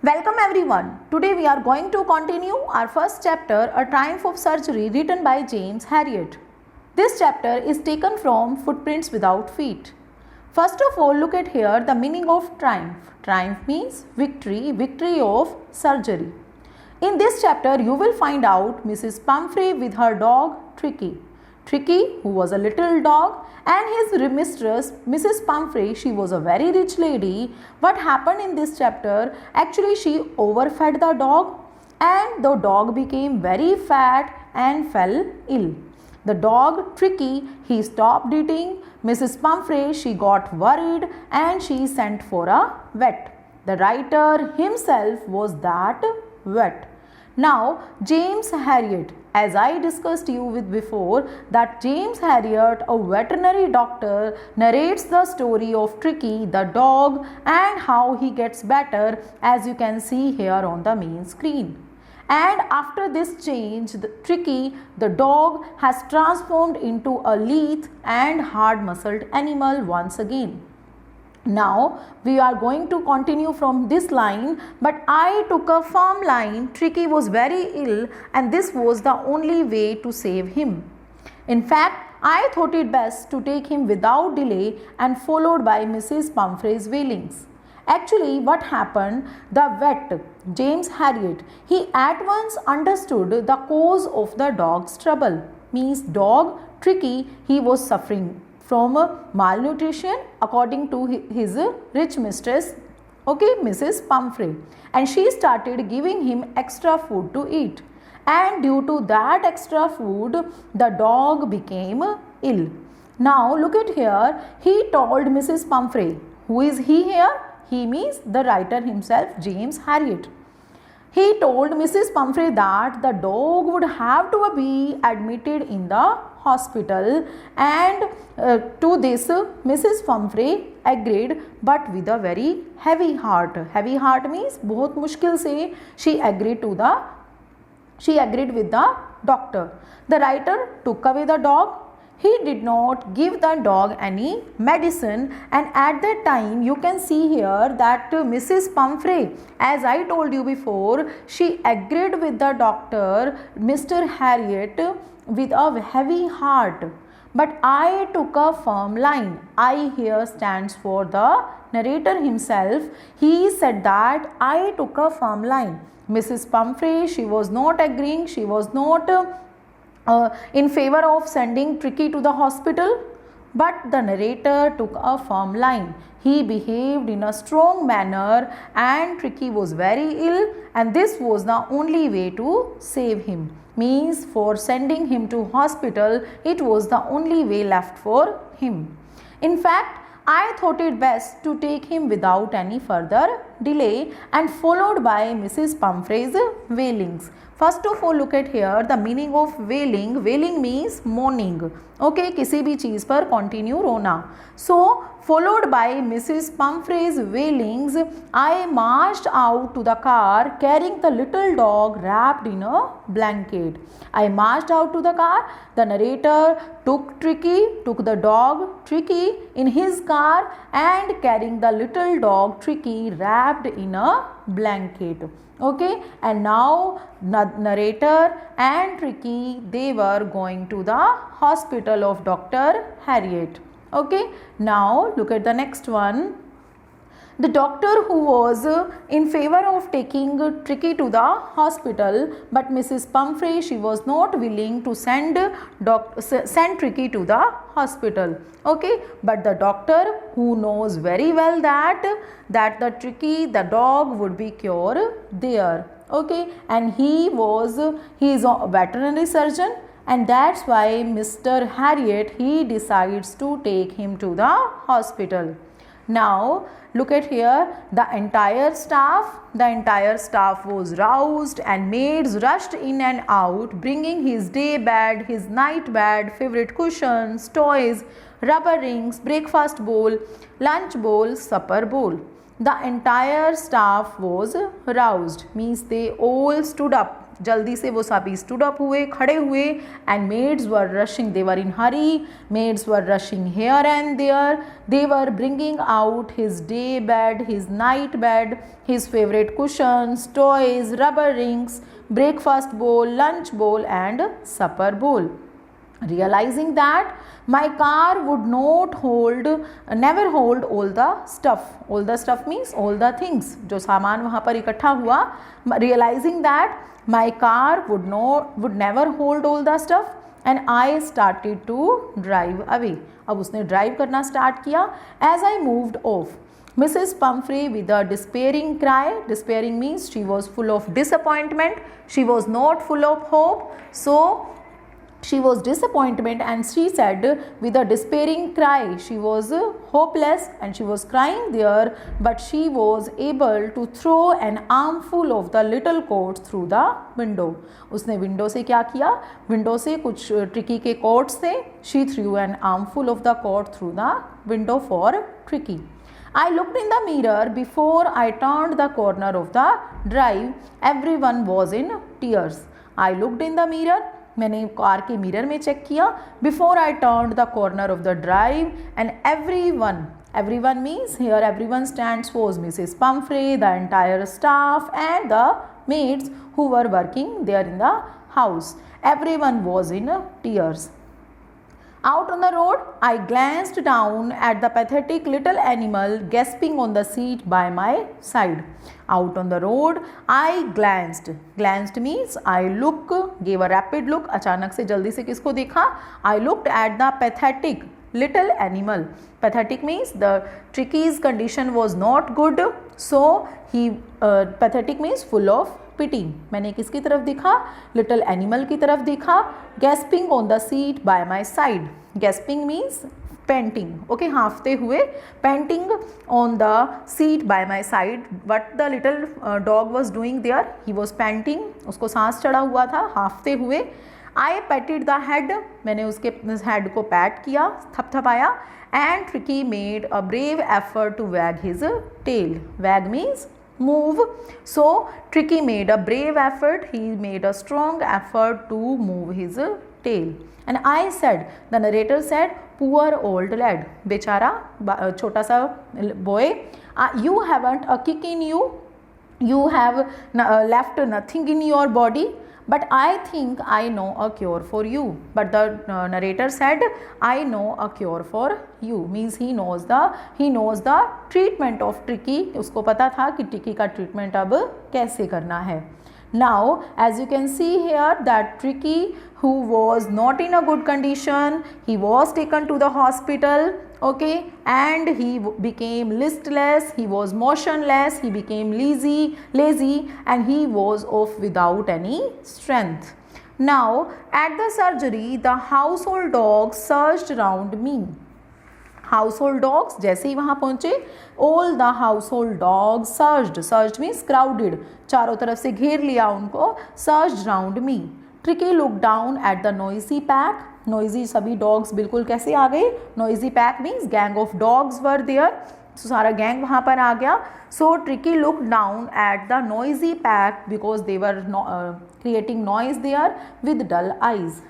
Welcome everyone. Today we are going to continue our first chapter, A Triumph of Surgery, written by James Herriot. This chapter is taken from Footprints Without Feet. First of all, look at here the meaning of triumph. Triumph means victory, victory of surgery. In this chapter, you will find out Mrs. Pumphrey with her dog Tricky. Tricky, who was a little dog, and his mistress, Mrs. Pumphrey, she was a very rich lady. What happened in this chapter? Actually, she overfed the dog, and the dog became very fat and fell ill. The dog, Tricky, he stopped eating. Mrs. Pumphrey, she got worried and she sent for a vet. The writer himself was that vet. Now, James Herriot, as I discussed you with before, that James Herriot, a veterinary doctor, narrates the story of Tricky, the dog, and how he gets better, as you can see here on the main screen. And after this change, Tricky, the dog, has transformed into a lithe and hard-muscled animal once again. Now we are going to continue from this line, but I took a firm line. Tricky was very ill and this was the only way to save him. In fact, I thought it best to take him without delay and followed by Mrs. Pumphrey's wailings. Actually, what happened, the vet, James Herriot, he at once understood the cause of the dog's trouble. Means dog, Tricky, he was suffering from malnutrition according to his rich mistress, Mrs. Pumphrey, and she started giving him extra food to eat, and due to that extra food the dog became ill. Now look at here, he told Mrs. Pumphrey. Who is he here? He means the writer himself, James Herriot. He told Mrs. Pumphrey that the dog would have to be admitted in the hospital, and to this Mrs. Pumphrey agreed, but with a very heavy heart. Heavy heart means बहुत मुश्किल से she agreed with the doctor. The writer took away the dog. He did not give the dog any medicine, and at that time you can see here that Mrs. Pumphrey, as I told you before, she agreed with the doctor, Mr. Herriot, with a heavy heart. But I took a firm line. I here stands for the narrator himself. He said that I took a firm line. Mrs. Pumphrey, she was not agreeing, she was not in favor of sending Tricky to the hospital, but the narrator took a firm line. He behaved in a strong manner and Tricky was very ill, and this was the only way to save him. Means for sending him to hospital, it was the only way left for him. In fact, I thought it best to take him without any further delay and followed by Mrs. Pumphrey's wailings. First of all, look at here the meaning of wailing. Wailing means mourning. किसी भी चीज़ पर continue रोना. So, followed by Mrs. Pumphrey's wailings, I marched out to the car carrying the little dog wrapped in a blanket. I marched out to the car. The narrator took the dog Tricky in his car and carrying the little dog Tricky wrapped in a blanket. And now narrator and Tricky, they were going to the hospital of Dr. Herriot. Now look at the next one. The doctor who was in favor of taking Tricky to the hospital, but Mrs. Pumphrey, she was not willing to send Tricky to the hospital. But the doctor, who knows very well that the Tricky, the dog, would be cured there. And he is a veterinary surgeon, and that's why Mr. Herriot, he decides to take him to the hospital. Now look at here, the entire staff was roused and maids rushed in and out, bringing his day bed, his night bed, favorite cushions, toys, rubber rings, breakfast bowl, lunch bowl, supper bowl. The entire staff was roused, means they all stood up जल्दी से वो सभी stood up हुए, खड़े हुए, and maids were rushing, they were in hurry, maids were rushing here and there, they were bringing out his day bed, his night bed, his favourite cushions, toys, rubber rings, breakfast bowl, lunch bowl and supper bowl. Realizing that my car would not hold, never hold all the stuff. All the stuff means all the things. जो सामान वहाँ पर इकट्ठा हुआ. Realizing that my car would never hold all the stuff and I started to drive away. अब उसने drive करना start किया. As I moved off, Mrs. Pumphrey with a despairing cry, despairing means she was full of disappointment, she was not full of hope, so she was disappointment, and she said with a despairing cry, she was hopeless and she was crying there, but she was able to throw an armful of the little coats through the window. उसने window से क्या किया, window से कुछ tricky के quotes थे. She threw an armful of the coat through the window for Tricky. I looked in the mirror before I turned the corner of the drive. Everyone was in tears. I looked in the mirror. मैंने car के mirror में check किया. Before I turned the corner of the drive, and everyone means here everyone stands for Mrs. Pumphrey, the entire staff and the maids who were working there in the house. Everyone was in tears. Out on the road, I glanced down at the pathetic little animal gasping on the seat by my side. Out on the road, I glanced. Glanced means I look, gave a rapid look. अचानक से जल्दी से किसको देखा? I looked at the pathetic little animal. Pathetic means the Tricky's condition was not good, so he pathetic means full of pity. मैंने किसकी तरफ देखा? Little animal की तरफ देखा. Gasping on the seat by my side. Gasping means panting. Okay, हाँफते हुए. Panting on the seat by my side. What the little dog was doing there? He was panting. उसको सांस चढ़ा हुआ था, हाँफते हुए. I patted the head. मैंने उसके head को पैट किया, थपथपाया. And Tricky made a brave effort to wag his tail. Wag means move. So Tricky made a brave effort. He made a strong effort to move his tail. And I said, the narrator said, poor old lad, बेचारा छोटा सा boy, you haven't a kick in you, you have left nothing in your body, but I think I know a cure for you. But the narrator said, I know a cure for you, means he knows the treatment of Tricky. उसको पता था कि Tricky का treatment अब कैसे करना है. Now, as you can see here, that Tricky, who was not in a good condition, he was taken to the hospital, okay, and he became listless, he was motionless, he became lazy, and he was off without any strength. Now, at the surgery, the household dogs surged around me. Household dogs जैसे ही वहाँ पहुँचे, all the household dogs surged means crowded, चारों तरफ से घेर लिया उनको. Surged round me. Tricky look down at the noisy pack. Noisy सभी डॉग्स बिल्कुल कैसे आ गए? Noisy pack means gang of dogs were there. So सारा गैंग वहाँ पर आ गया. So tricky look down at the noisy pack because they were creating noise there with dull eyes.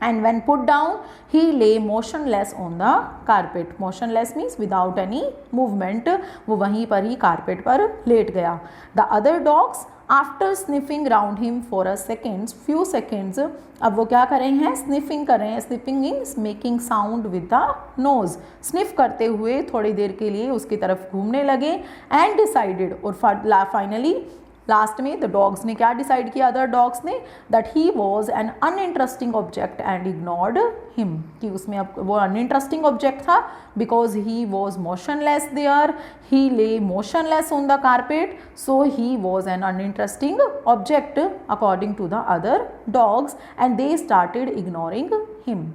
And when put down, he lay motionless on the carpet. Motionless means without any movement. वो वहीं पर ही carpet पर late गया. The other dogs, after sniffing round him for a few seconds, अब वो क्या कर रहे हैं? Sniffing कर रहे हैं. Sniffing means making sound with the nose. Sniff करते हुए थोड़ी देर के लिए उसकी तरफ घूमने लगे and decided, और finally लास्ट में द डॉग्स ने क्या डिसाइड किया? अदर डॉग्स ने that he was an uninteresting object and ignored him, कि उसमें अब वो अनइंटरेस्टिंग ऑब्जेक्ट था because he was motionless there, he lay motionless on the carpet, so he was an uninteresting object according to the other dogs and they started ignoring him.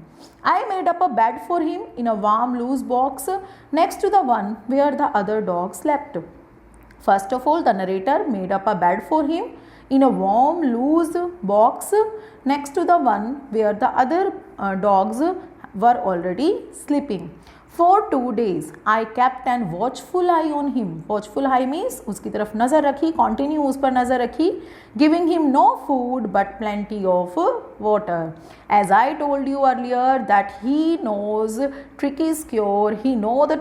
I made up a bed for him in a warm loose box next to the one where the other dog slept. First of all, the narrator made up a bed for him in a warm, loose box next to the one where the other dogs were already sleeping. For 2 days I kept an watchful eye on him. Watchful eye means उसकी तरफ नज़र रखी, continue उस पर नज़र रखी. Giving him no food but plenty of water. As I told you earlier that he knows Tricky's cure, he knows the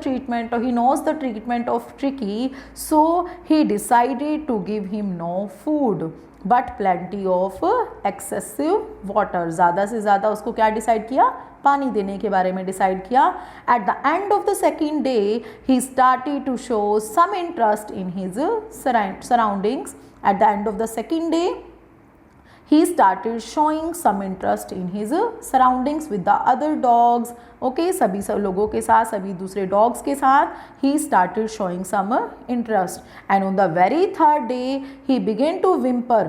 treatment of Tricky, so he decided to give him no food but plenty of excessive water. ज़्यादा से ज़्यादा उसको क्या decide किया, पानी देने के बारे में डिसाइड किया. At the end of the second day he started to show some interest in his surroundings. At the end of the second day he started showing some interest in his surroundings with the other dogs. Okay, सभी सब लोगों के साथ, सभी दूसरे dogs के साथ he started showing some interest. And on the very third day he began to whimper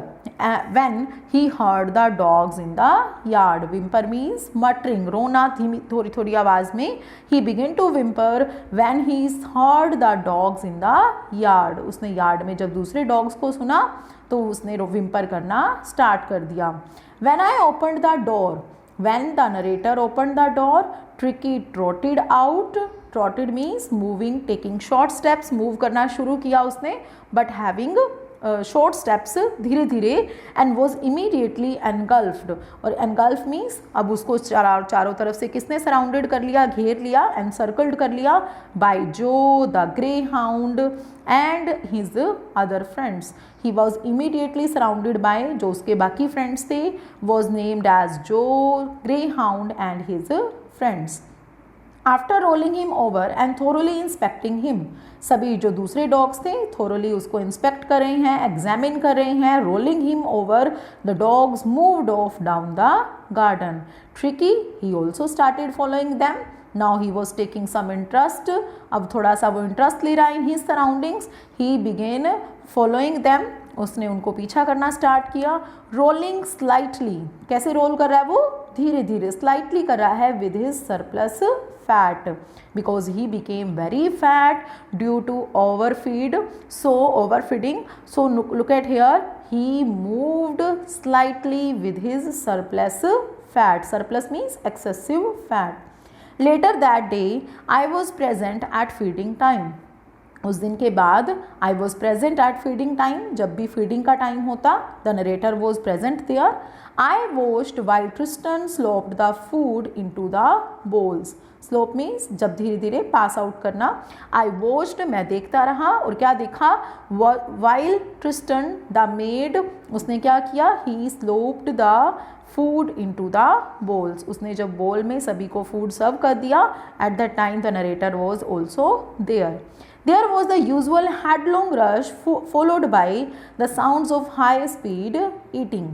when he heard the dogs in the yard. Whimper means muttering, रोना थोड़ी थोड़ी आवाज़ में. He began to whimper when he heard the dogs in the yard. उसने yard में जब दूसरे dogs को सुना तो उसने whimper करना स्टार्ट कर दिया. When I opened the door, when the narrator opened the door, Tricky trotted out. Trotted means moving, taking short steps, move करना शुरू किया उसने, but having शॉर्ट स्टेप्स धीरे धीरे. And was immediately engulfed. और एनगल्फ मीन्स अब उसको चारों तरफ से किसने सराउंडेड कर लिया, घेर लिया, एंड सर्कल्ड कर लिया बाय जो the grey hound and his other friends. He was immediately surrounded by जो उसके बाकी फ्रेंड्स थे, वॉज नेम्ड एज जो, grey hound and his friends. After rolling him over and thoroughly inspecting him. सभी जो दूसरे डॉग्स थे थोरोली उसको इंस्पेक्ट कर रहे हैं, एग्जामिन कर रहे हैं. Rolling him over the dogs moved off down the garden. Tricky he also started following them. Now he was taking some interest. अब थोड़ा सा वो इंटरेस्ट ले रहा है in his surroundings. He began following them. उसने उनको पीछा करना स्टार्ट किया. Rolling slightly. कैसे रोल कर रहा है वो, धीरे धीरे, स्लाइटली कर रहा है with his surplus fat because he became very fat due to overfeeding. So look at here, he moved slightly with his surplus fat. Surplus means excessive fat. Later that day I was present at feeding time. उस दिन के बाद I was present at feeding time. जब भी feeding का time होता the narrator was present there. I watched while Tristan sloped the food into the bowls. Slope means जब धीरे धीरे पास आउट करना. I watched, मैं देखता रहा. और क्या देखा, while Tristan the maid, उसने क्या किया, he sloped the food into the bowls. उसने जब bowl में सभी को food सर्व कर दिया. At that time the narrator was also there. There was the usual headlong rush followed by the sounds of high speed eating.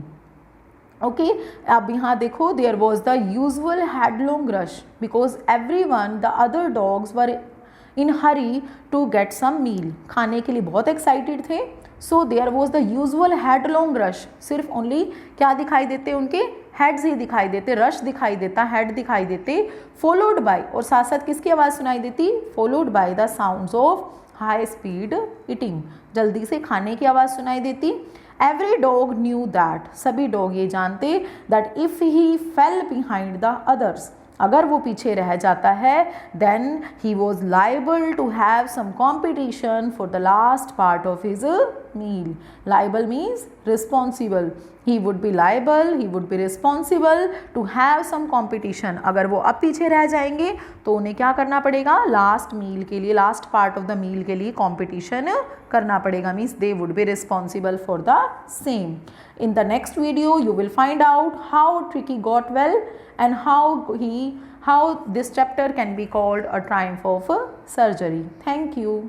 Okay, अब यहाँ देखो, there was the usual headlong rush because everyone, the other dogs were in hurry to get some meal. खाने के लिए बहुत excited थे. So there was the usual headlong rush. सिर्फ only क्या दिखाई देते, उनके हेड्स ही दिखाई देते, रश दिखाई देता, हेड दिखाई देते. फॉलोड बाय, और साथ साथ किसकी आवाज़ सुनाई देती, followed by the sounds of high speed eating. जल्दी से खाने की आवाज़ सुनाई देती. Every dog knew that. सभी डॉग ये जानते that if he fell behind the others, अगर वो पीछे रह जाता है then he was liable to have some competition for the last part of his meal. Liable means responsible. He would be liable, he would be responsible to have some competition. अगर वो अब पीछे रह जाएंगे तो उन्हें क्या करना पड़ेगा, लास्ट मील के लिए, last part of the meal के लिए कॉम्पिटिशन करना पड़ेगा. Means they would be responsible for the same. In the next video you will find out how Tricky got well and how this chapter can be called a triumph of surgery. Thank you.